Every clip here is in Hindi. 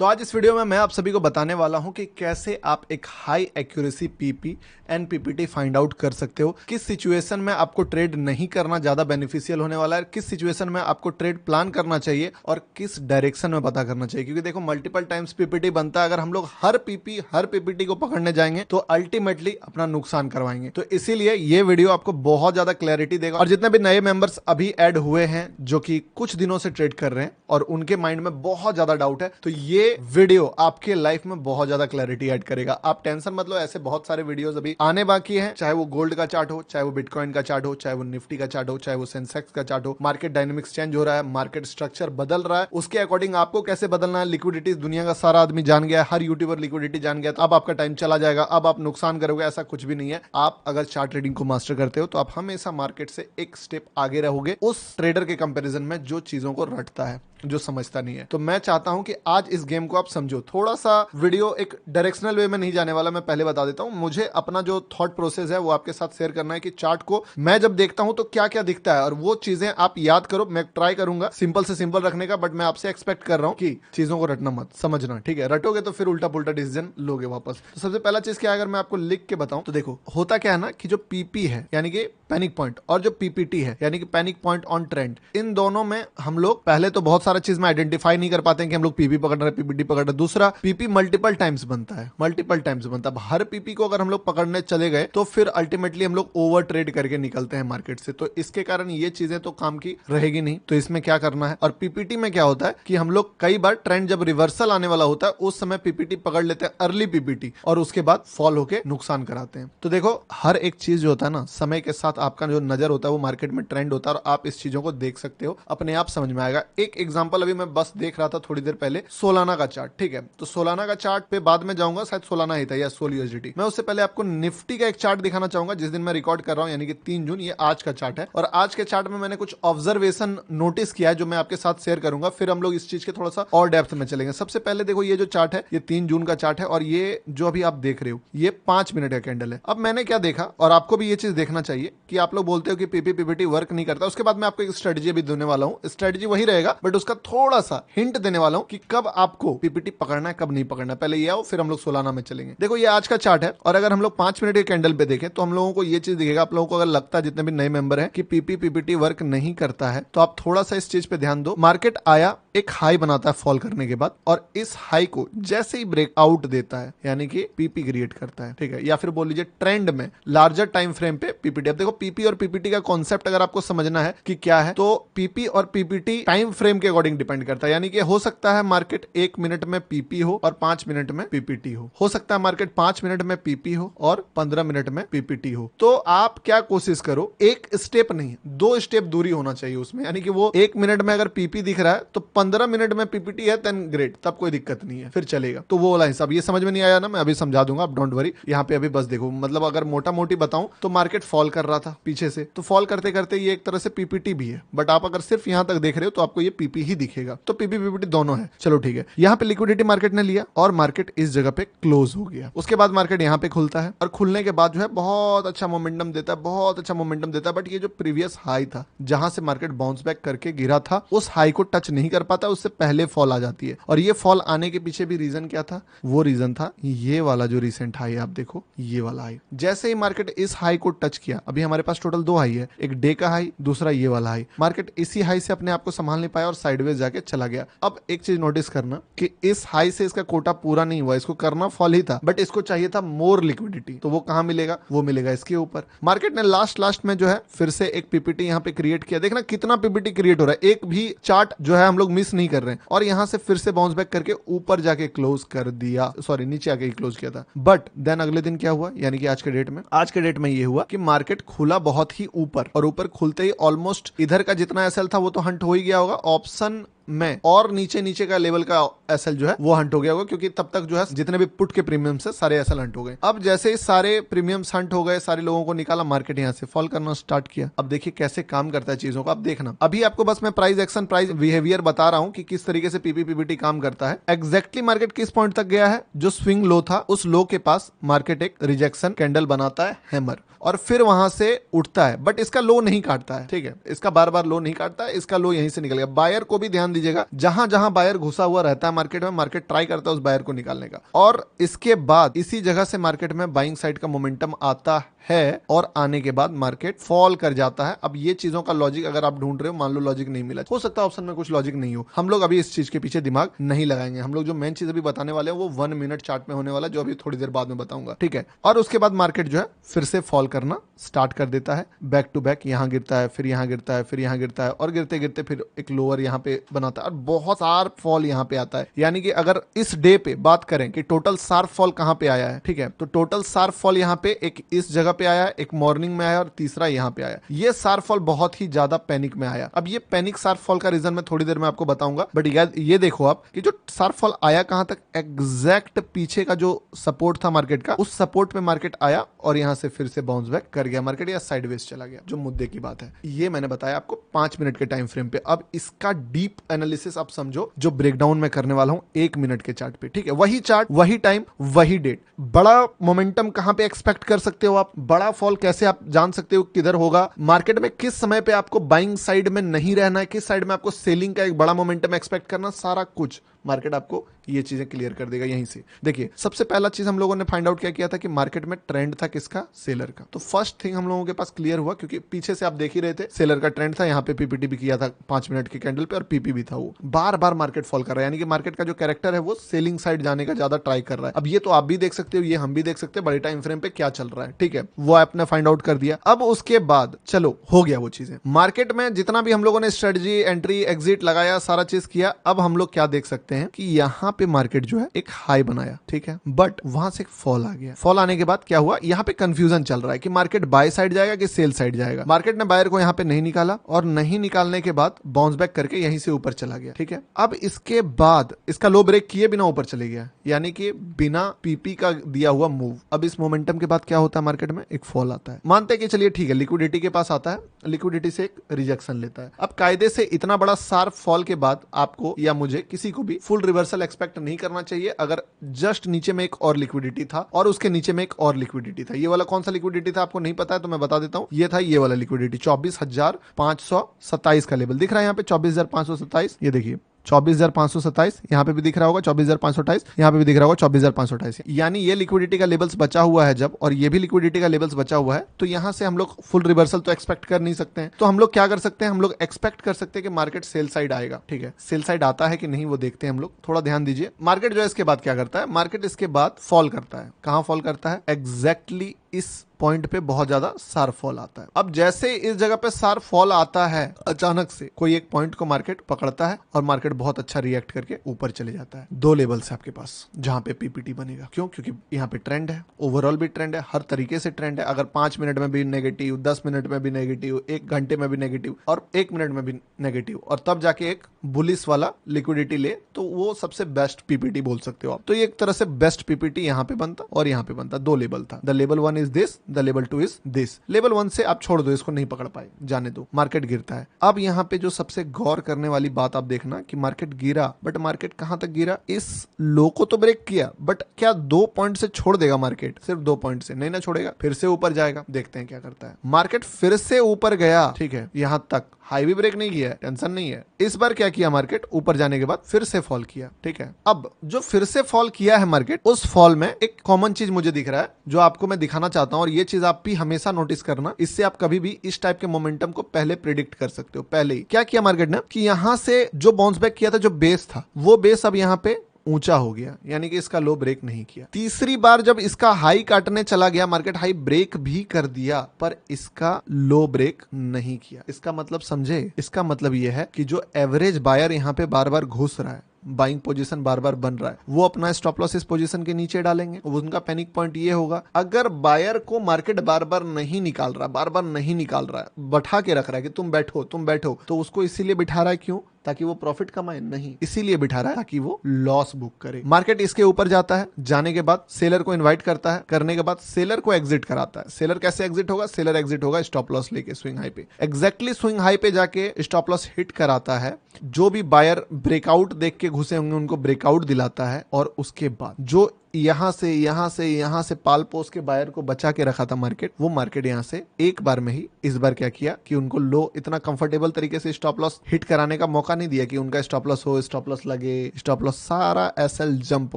तो आज इस वीडियो में मैं आप सभी को बताने वाला हूं कि कैसे आप एक high accuracy PP and PPT find out कर सकते हो। किस सिचुएशन में आपको ट्रेड नहीं करना ज्यादा बेनिफिशियल होने वाला है, किस सिचुएशन में आपको ट्रेड प्लान करना चाहिए और किस डायरेक्शन में पता करना चाहिए। क्योंकि देखो मल्टीपल टाइम्स पीपीटी बनता है, अगर हम लोग हर पीपीटी को पकड़ने जाएंगे तो अल्टीमेटली अपना नुकसान करवाएंगे। तो इसीलिए ये वीडियो आपको बहुत ज्यादा क्लैरिटी देगा। और जितने भी नए मेंबर्स अभी ऐड हुए हैं जो कि कुछ दिनों से ट्रेड कर रहे हैं और उनके माइंड में बहुत ज्यादा डाउट है, तो ये वीडियो आपके लाइफ में बहुत ज्यादा क्लैरिटी ऐड करेगा। आप टेंशन मत लो, ऐसे बहुत सारे वीडियोस अभी आने बाकी हैं, चाहे वो गोल्ड का चार्ट हो, चाहे वो बिटकॉइन का चार्ट हो, चाहे वो निफ्टी का चार्ट हो, चाहे वो सेंसेक्स का चार्ट हो। मार्केट डायनेमिक्स चेंज हो रहा है, मार्केट स्ट्रक्चर बदल रहा है, उसके अकॉर्डिंग आपको कैसे बदलना है। लिक्विडिटी दुनिया का सारा आदमी जान गया, हर यूट्यूबर लिक्विडिटी जान गया, तो अब आपका टाइम चला जाएगा, अब आप नुकसान करोगे, ऐसा कुछ भी नहीं है। आप अगर चार्ट ट्रेडिंग को मास्टर करते हो तो आप हमेशा मार्केट से एक स्टेप आगे रहोगे उस ट्रेडर के कंपैरिजन में जो चीजों को रटता है, जो समझता नहीं है। तो मैं चाहता हूं कि आज इस गेम को आप समझो। थोड़ा सा वीडियो एक डायरेक्शनल वे में नहीं जाने वाला, मैं पहले बता देता हूं। मुझे अपना जो थॉट प्रोसेस है वो आपके साथ शेयर करना है कि चार्ट को मैं जब देखता हूं तो क्या क्या दिखता है, और वो चीजें आप याद करो। मैं ट्राई करूंगा सिंपल से सिंपल रखने का, बट मैं आपसे एक्सपेक्ट कर रहा हूं कि चीजों को रटना मत, समझना, ठीक है? रटोगे तो फिर उल्टा पुल्टा डिसीजन लोगे वापस। तो सबसे पहला चीज क्या है, अगर मैं आपको लिख के बताऊं तो देखो होता क्या है ना कि जो पीपी है यानी कि पैनिक पॉइंट, और जो पीपीटी है यानी कि पैनिक पॉइंट ऑन ट्रेंड, इन दोनों में हम लोग पहले तो बहुत सारा चीज में आइडेंटिफाई नहीं कर पाते हैं कि हम लोग पीपी पकड़ रहे हैं, पीपीटी पकड़ रहे हैं। दूसरा, पीपी मल्टीपल टाइम्स बनता है, मल्टीपल टाइम्स बनता है। हर पीपी को अगर हम लोग पकड़ने चले गए तो फिर अल्टीमेटली हम लोग ओवर ट्रेड करके निकलते हैं मार्केट से। तो इसके कारण ये चीजें तो काम की रहेगी नहीं। तो इसमें क्या करना है, और पीपीटी में क्या होता है कि हम लोग कई बार ट्रेंड जब रिवर्सल आने वाला होता है उस समय पीपीटी पकड़ लेते हैं, अर्ली पीपीटी, और उसके बाद फॉल होके नुकसान कराते हैं। तो देखो हर एक चीज जो होता है ना, समय के साथ आपका जो नजर होता है वो मार्केट में ट्रेंड होता है, और आप इस चीजों को देख सकते हो, अपने आप समझ में आएगा। एक एग्जांपल अभी मैं बस देख रहा था थोड़ी देर पहले, सोलाना का चार्ट, ठीक है? तो सोलाना का चार्ट पे बाद में जाऊंगा, शायद सोलाना ही था या सोल यूएसडीटी। मैं उससे पहले आपको निफ्टी का एक चार्ट दिखाना चाहूंगा जिस दिन मैं रिकॉर्ड कर रहा हूं, यानी कि 3 जून। ये आज का चार्ट है, और आज के चार्ट में मैंने कुछ ऑब्जर्वेशन नोटिस किया है जो मैं आपके साथ शेयर करूंगा। फिर हम लोग इस चीज के थोड़ा सा और डेप्थ में चलेंगे। सबसे पहले देखो ये जो चार्ट है ये 3 जून का चार्ट है, और ये जो अभी आप देख रहे हो ये 5 मिनट का कैंडल है। अब मैंने क्या देखा, और आपको भी ये चीज देखना चाहिए कि आप लोग बोलते हो कि पीपी पीपीटी वर्क नहीं करता। उसके बाद मैं आपको एक स्ट्रेटजी भी देने वाला हूं। स्ट्रेटजी वही रहेगा, बट उसका थोड़ा सा हिंट देने वाला हूं कि कब आपको पीपीटी पकड़ना है, कब नहीं पकड़ना है। पहले ये आओ, फिर हम लोग सोलाना में चलेंगे। देखो ये आज का चार्ट है, और अगर हम लोग 5 मिनट के कैंडल पे देखें तो हम लोगों को ये चीज दिखेगा। आप लोगों को अगर लगता है, जितने भी नए मेंबर हैं, कि पीपी पीपीटी वर्क नहीं करता है, तो आप थोड़ा सा इस चीज पे ध्यान दो। मार्केट आया, एक हाई बनाता है फॉल करने के बाद, और इस हाई को जैसे ही ब्रेकआउट देता है यानी कि पीपी क्रिएट करता है, ठीक है? या फिर बोल लीजिए ट्रेंड में लार्जर टाइम फ्रेम पे पीपीटी। अब देखो पीपी और पीपीटी का कॉन्सेप्ट अगर आपको समझना है कि क्या है, तो पीपी और पीपीटी टाइम फ्रेम के अकॉर्डिंग डिपेंड करता है। यानी कि हो सकता है मार्केट 1 मिनट में पीपी हो और 5 मिनट में पीपीटी हो सकता है मार्केट 5 मिनट में पीपी हो और 15 मिनट में पीपीटी हो। तो आप क्या कोशिश करो, एक स्टेप नहीं 2 स्टेप दूरी होना चाहिए उसमें। यानी कि वो 1 मिनट में अगर पीपी दिख रहा है तो 15 मिनट में पीपीटी है, देन ग्रेट, तब कोई दिक्कत नहीं है, फिर चलेगा। तो वो वाला हिसाब। ये समझ में नहीं आया ना, मैं अभी समझा दूंगा, आप डोंट वरी। यहाँ पे अभी बस देखो, मतलब अगर मोटा मोटी बताऊं तो मार्केट फॉल कर रहा था पीछे से, तो फॉल करते करते ये एक तरह से पीपीटी भी है, बट आप अगर सिर्फ यहां तक देख रहे हो तो आपको ये पीपी ही दिखेगा। तो पीपी पीपीटी दोनों है, चलो ठीक है। यहाँ पे लिक्विडिटी मार्केट ने लिया और मार्केट इस जगह पे क्लोज हो गया। उसके बाद मार्केट यहाँ पे खुलता है, और खुलने के बाद जो है बहुत अच्छा मोमेंटम देता है, बहुत अच्छा मोमेंटम देता है। बट ये जो प्रीवियस हाई था जहां से मार्केट बाउंस बैक करके गिरा था, उस हाई को टच नहीं कर पाता, उससे पहले फॉल आ जाती है। और ये फॉल आने के पीछे भी रीजन क्या था, वो रीजन था ये वाला जो रिसेंट हाई आप देखो, ये वाला हाई। जैसे ही मार्केट इस हाई को टच किया, अभी हमारे पास टोटल 2 हाई है, एक डे का हाई, दूसरा ये वाला हाई। मार्केट इसी हाई से अपने आप को संभाल नहीं पाया और साइडवेज जाके चला गया। अब एक चीज नोटिस करना कि इस हाई से इसका कोटा पूरा नहीं हुआ, इसको करना फॉल ही था, बट इसको चाहिए था मोर लिक्विडिटी। तो वो कहां मिलेगा, वो मिलेगा इसके ऊपर। मार्केट ने लास्ट में जो है फिर से एक पीपीटी यहाँ पे क्रिएट किया। देखना कितना पीपीटी क्रिएट हो रहा है, एक भी चार्ट जो है हम लोग मिस नहीं कर रहे हैं। और यहाँ से फिर से बाउंस बैक करके ऊपर जाके क्लोज कर दिया, सॉरी नीचे आके क्लोज किया था। बट देन अगले दिन क्या हुआ, यानी कि आज के डेट में ये हुआ कि मार्केट खुला बहुत ही ऊपर, और ऊपर खुलते ही ऑलमोस्ट इधर का जितना एसएल था वो तो हंट हो ही गया होगा ऑप्शन में, और नीचे का लेवल का एसएल जो है वो हंट हो गया होगा, क्योंकि तब तक जो है जितने भी पुट के प्रीमियम से सारे एसएल हंट हो गए। अब जैसे ही सारे प्रीमियम्स हंट हो गए, सारे लोगों को निकाला, मार्केट यहाँ से फॉल करना स्टार्ट किया। अब देखिए कैसे काम करता है चीजों का। अब देखना, अभी आपको बस मैं प्राइस एक्शन, प्राइस बिहेवियर बता रहा हूं कि किस तरीके से पीपी पीपीटी काम करता है। एग्जैक्टली मार्केट किस पॉइंट तक गया है, जो स्विंग लो था उस लो के पास मार्केट एक रिजेक्शन कैंडल बनाता है, हैमर, और फिर वहां से उठता है। बट इसका लो नहीं काटता है, ठीक है? इसका बार बार लो नहीं काटता है, इसका लो यहीं से निकल गया। बायर को भी ध्यान दीजिए, दीजिएगा। जहां जहां बायर घुसा हुआ रहता है मार्केट में, मार्केट ट्राई करता है उस बायर को निकालने का, और इसके बाद इसी जगह से मार्केट में बाइंग साइड का मोमेंटम आता है और आने के बाद मार्केट फॉल कर जाता है। अब ये चीजों का लॉजिक अगर आप ढूंढ रहे हो, मान लो लॉजिक नहीं मिला, हो सकता है ऑप्शन में कुछ लॉजिक नहीं हो, हम लोग अभी इस चीज के पीछे दिमाग नहीं लगाएंगे। हम लोग जो मेन चीज अभी बताने वाले हैं वो 1 मिनट चार्ट में होने वाला, जो अभी थोड़ी देर बाद में बताऊंगा, ठीक है। और उसके बाद मार्केट जो है फिर से फॉल करना स्टार्ट कर देता है, बैक टू बैक, यहां गिरता है, फिर यहां गिरता है, फिर यहां गिरता है, और गिरते गिरते फिर एक लोअर यहां पे बनाता है और बहुत शार्प फॉल यहां पे आता है। यानी कि अगर इस डे पे बात करें कि टोटल शार्प फॉल कहां पे आया है, ठीक है, तो टोटल शार्प फॉल यहां पे एक इस जगह पे आया है, एक मॉर्निंग में आया और तीसरा यहां पे आया। ये शार्प फॉल बहुत ही ज्यादा पैनिक में आया। अब ये पैनिक शार्प फॉल का रीजन मैं थोड़ी देर में आपको बताऊंगा, बट ये देखो आप कि जो शार्प फॉल आया कहां तक, एग्जैक्ट पीछे का जो सपोर्ट था मार्केट का, उस सपोर्ट पे मार्केट आया और यहां से फिर से बाउंस बैक कर गया मार्केट, या साइडवेज चला गया। जो मुद्दे की बात है ये मैंने बताया आपको 5 मिनट के टाइम फ्रेम पे। अब इसका डीप एनालिसिस आप समझो जो ब्रेकडाउन में करने वाला हूं 1 मिनट के चार्ट पे, ठीक है। वही चार्ट, वही टाइम, वही डेट। बड़ा मोमेंटम कहां पे एक्सपेक्ट कर सकते हो आप, बड़ा फॉल कैसे आप जान सकते हो किधर होगा, मार्केट में किस समय पे आपको बाइंग साइड में नहीं रहना है, किस साइड में आपको सेलिंग का एक बड़ा मोमेंटम एक्सपेक्ट करना, सारा कुछ मार्केट आपको ये चीजें क्लियर कर देगा यहीं से। देखिए सबसे पहला चीज हम लोगों ने फाइंड आउट क्या किया था कि मार्केट में ट्रेंड था किसका, सेलर का। तो फर्स्ट थिंग हम लोगों के पास क्लियर हुआ, क्योंकि पीछे से आप देख ही रहे थे सेलर का ट्रेंड था, यहाँ पे पीपीटी भी किया था 5 मिनट के कैंडल पे और पीपी भी था। वो बार बार मार्केट फॉल कर रहा है, यानी कि मार्केट का जो कैरेक्टर है वो सेलिंग साइड जाने का ज्यादा ट्राई कर रहा है। अब ये तो आप भी देख सकते हो, ये हम भी देख सकते हैं बड़े टाइम फ्रेम पे क्या चल रहा है, ठीक है, वो आपने फाइंड आउट कर दिया। अब उसके बाद चलो हो गया वो चीजें, मार्केट में जितना भी हम लोगों ने स्ट्रेटजी, एंट्री, एग्जिट लगाया, सारा चीज किया। अब हम लोग क्या देख सकते हैं कि यहाँ पे मार्केट जो है एक हाई बनाया, ठीक है, बट वहां से एक फॉल आ गया। फॉल आने के बाद क्या हुआ, यहाँ पे कंफ्यूजन चल रहा है कि मार्केट बाय साइड जाएगा कि सेल साइड जाएगा। मार्केट ने बायर को यहाँ पे नहीं निकाला और नहीं निकालने के बाद बाउंस बैक करके यहीं से ऊपर चला गया, ठीक है। अब इसके बाद इसका लो ब्रेक किए बिना ऊपर चले गया, यानी कि बिना पीपी का दिया हुआ मूव। अब इस मोमेंटम के बाद क्या होता है, मार्केट में एक फॉल आता है। मानते हैं कि चलिए ठीक है, लिक्विडिटी के पास आता है, लिक्विडिटी से एक रिजेक्शन लेता है। अब कायदे से इतना बड़ा शार्प फॉल के बाद आपको या मुझे किसी को भी फुल रिवर्सल एक्सपेक्ट नहीं करना चाहिए। अगर जस्ट नीचे में एक और लिक्विडिटी था और उसके नीचे में एक और लिक्विडिटी था, ये वाला कौन सा लिक्विडिटी था आपको नहीं पता है तो मैं बता देता हूं, ये था ये वाला लिक्विडिटी 24,527 का लेवल दिख रहा है यहाँ पे, 24,527। ये देखिए 24,527 यहाँ पे भी दिख रहा होगा, 24,528 यहाँ पे भी दिख रहा होगा, 24,528। यानी ये लिक्विडिटी का लेवल्स बचा हुआ है जब, और ये भी लिक्विडिटी का लेवल्स बचा हुआ है, तो यहाँ से हम लोग फुल रिवर्सल तो एक्सपेक्ट कर नहीं सकते हैं। तो हम लोग क्या कर सकते हैं, हम लोग एक्सपेक्ट कर सकते हैं कि मार्केट सेल साइड आएगा, ठीक है। सेल साइड आता है कि नहीं वो देखते हैं हम लोग, थोड़ा ध्यान दीजिए। मार्केट जो है इसके बाद क्या करता है, मार्केट इसके बाद फॉल करता है। कहां फॉल करता है, एग्जैक्टली इस पॉइंट पे बहुत ज्यादा शार्प फॉल आता है। अब जैसे इस जगह पे शार्प फॉल आता है, अचानक से कोई एक पॉइंट को मार्केट पकड़ता है और मार्केट बहुत अच्छा रिएक्ट करके ऊपर चले जाता है। 2 लेवल्स है आपके पास जहां पे पीपीटी बनेगा। क्यों, क्योंकि यहाँ पे ट्रेंड है, ओवरऑल भी ट्रेंड है, हर तरीके से ट्रेंड है। अगर 5 मिनट में भी नेगेटिव, 10 मिनट में भी नेगेटिव, 1 घंटे में भी नेगेटिव और 1 मिनट में भी नेगेटिव, और तब जाके एक बुलिश वाला लिक्विडिटी ले, तो वो सबसे बेस्ट पीपीटी बोल सकते हो आप। तो ये एक तरह से बेस्ट पीपीटी यहाँ पे बनता और यहाँ पे बनता। 2 लेवल था, the level 1 is this, the level 2 is this. Level 1 से आप छोड़ दो, इसको नहीं पकड़ पाए, जाने दो, मार्केट गिरता है। अब यहाँ पे जो सबसे गौर करने वाली बात आप देखना कि मार्केट गिरा, बट मार्केट कहां तक गिरा, इस लो को तो ब्रेक किया, बट क्या 2 पॉइंट से छोड़ देगा मार्केट, सिर्फ 2 पॉइंट से नहीं ना छोड़ेगा, फिर से ऊपर जाएगा। देखते हैं क्या करता है। मार्केट फिर से ऊपर गया, ठीक है, यहां तक हाई भी ब्रेक नहीं किया है, टेंशन नहीं है। इस बार क्या किया, मार्केट ऊपर जाने के बाद फिर से फॉल किया, ठीक है। अब जो फिर से फॉल किया है मार्केट, उस फॉल में एक कॉमन चीज मुझे दिख रहा है जो आपको मैं दिखाना चाहता हूं, और ये चीज आप भी हमेशा नोटिस करना, इससे आप कभी भी इस टाइप के मोमेंटम को पहले प्रिडिक्ट कर सकते हो। पहले ही क्या किया मार्केट ने कि यहां से जो बाउंस बैक किया था, जो बेस था, वो बेस अब यहां पे ऊंचा हो गया, यानी कि इसका लो ब्रेक नहीं किया। तीसरी बार जब इसका हाई काटने चला गया, मार्केट हाई ब्रेक भी कर दिया पर इसका लो ब्रेक नहीं किया। इसका मतलब समझे, इसका मतलब यह है कि जो एवरेज बायर यहां पे बार बार घुस रहा है, बाइंग पोजीशन बार बार बन रहा है, वो अपना स्टॉप लॉस इस पोजीशन के नीचे डालेंगे। उनका पैनिक पॉइंट ये होगा, अगर बायर को मार्केट बार बार नहीं निकाल रहा, बार बार नहीं निकाल रहा है, बैठा के रख रहा है कि तुम बैठो तुम बैठो, तो उसको इसीलिए बिठा रहा है, क्यों, ताकि वो प्रॉफिट कमाए, नहीं, इसीलिए बिठा रहा है ताकि वो लॉस बुक करे। मार्केट इसके ऊपर जाता है, जाने के बाद सेलर को इनवाइट करता है, करने के बाद सेलर को एग्जिट कराता है। सेलर कैसे एग्जिट होगा, सेलर एग्जिट होगा स्टॉप लॉस लेके स्विंग हाई पे, एग्जैक्टली स्विंग हाई पे जाके स्टॉप लॉस हिट कराता है। जो भी बायर ब्रेकआउट देख के घुसे होंगे उनको ब्रेकआउट दिलाता है, और उसके बाद जो यहाँ से पाल पोस के बायर को बचा के रखा था मार्केट, वो मार्केट यहाँ से एक बार में ही इस बार क्या किया कि उनको लो इतना कंफर्टेबल तरीके से स्टॉप लॉस हिट कराने का मौका नहीं दिया कि उनका स्टॉप लॉस हो, स्टॉप लॉस लगे, स्टॉप लॉस सारा एसएल जंप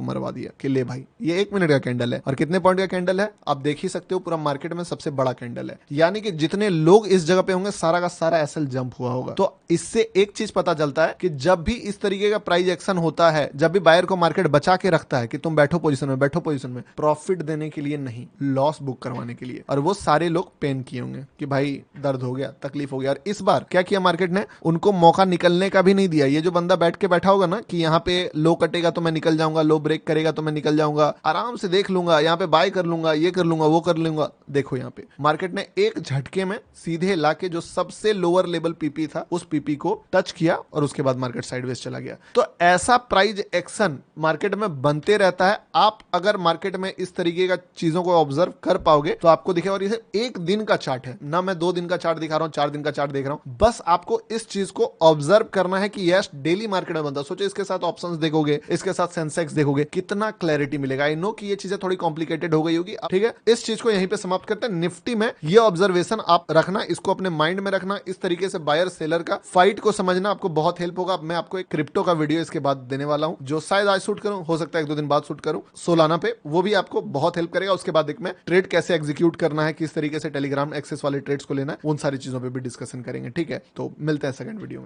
मरवा दिया कि ले भाई ये 1 मिनट का कैंडल है और कितने पॉइंट का कैंडल है आप देख ही सकते हो, पूरा मार्केट में सबसे बड़ा कैंडल है, यानी कि जितने लोग इस जगह पे होंगे सारा का सारा एसएल जंप हुआ होगा। तो इससे एक चीज पता चलता है कि जब भी इस तरीके का प्राइस एक्शन होता है, जब भी बायर को मार्केट बचा के रखता है कि तुम बैठो पोजीशन में, प्रॉफिट देने के लिए नहीं, लॉस बुक करवाने के लिए, और वो सारे लोग पेन किए होंगे कि भाई दर्द हो गया, तकलीफ हो गया। और इस बार क्या किया मार्केट ने, उनको मौका निकलने का भी नहीं दिया। ये जो बंदा बैठ के बैठा होगा ना कि यहाँ पे लो कटेगा तो मैं निकल जाऊंगा, लो ब्रेक करेगा तो मैं निकल जाऊंगा, आराम से देख लूंगा, यहाँ पे बाय कर लूंगा, ये कर लूंगा, वो कर लूंगा, देखो यहाँ पे मार्केट ने एक झटके में सीधे लाके जो सबसे लोअर लेवल पीपी था उस पीपी को टच किया और उसके बाद मार्केट साइडवेज चला गया। तो ऐसा प्राइस एक्शन मार्केट में बनते रहता है। आप अगर मार्केट में इस तरीके का चीजों को ऑब्जर्व कर पाओगे तो आपको दिखेगा। और ये एक दिन का चार्ट है ना, मैं 2 दिन का चार्ट दिखा रहा हूं, 4 दिन का चार्ट देख रहा हूं, बस आपको इस चीज को ऑब्जर्व करना है कि यस डेली मार्केट में बनता है। सोचो इसके साथ ऑप्शंस देखोगे, इसके साथ सेंसेक्स देखोगे, कितना क्लैरिटी मिलेगा। आई नो कि ये चीजें थोड़ी कॉम्प्लिकेटेड हो गई होगी, ठीक है। इस चीज को यहीं पे समाप्त करते हैं। निफ्टी में ये ऑब्जर्वेशन आप रखना, इसको अपने माइंड में रखना, इस तरीके से बायर सेलर का फाइट को समझना आपको बहुत हेल्प होगा। मैं आपको एक क्रिप्टो का वीडियो इसके बाद देने वाला हूं जो शायद आज शूट करूं, हो सकता है 1-2 दिन बाद शूट करूं, सोलाना पे, वो भी आपको बहुत हेल्प करेगा। उसके बाद एक मैं ट्रेड कैसे एग्जीक्यूट करना है, किस तरीके से टेलीग्राम एक्सेस वाले ट्रेड्स को लेना है, उन सारी चीजों पे भी डिस्कशन करेंगे, ठीक है। तो मिलते हैं सेकंड वीडियो में।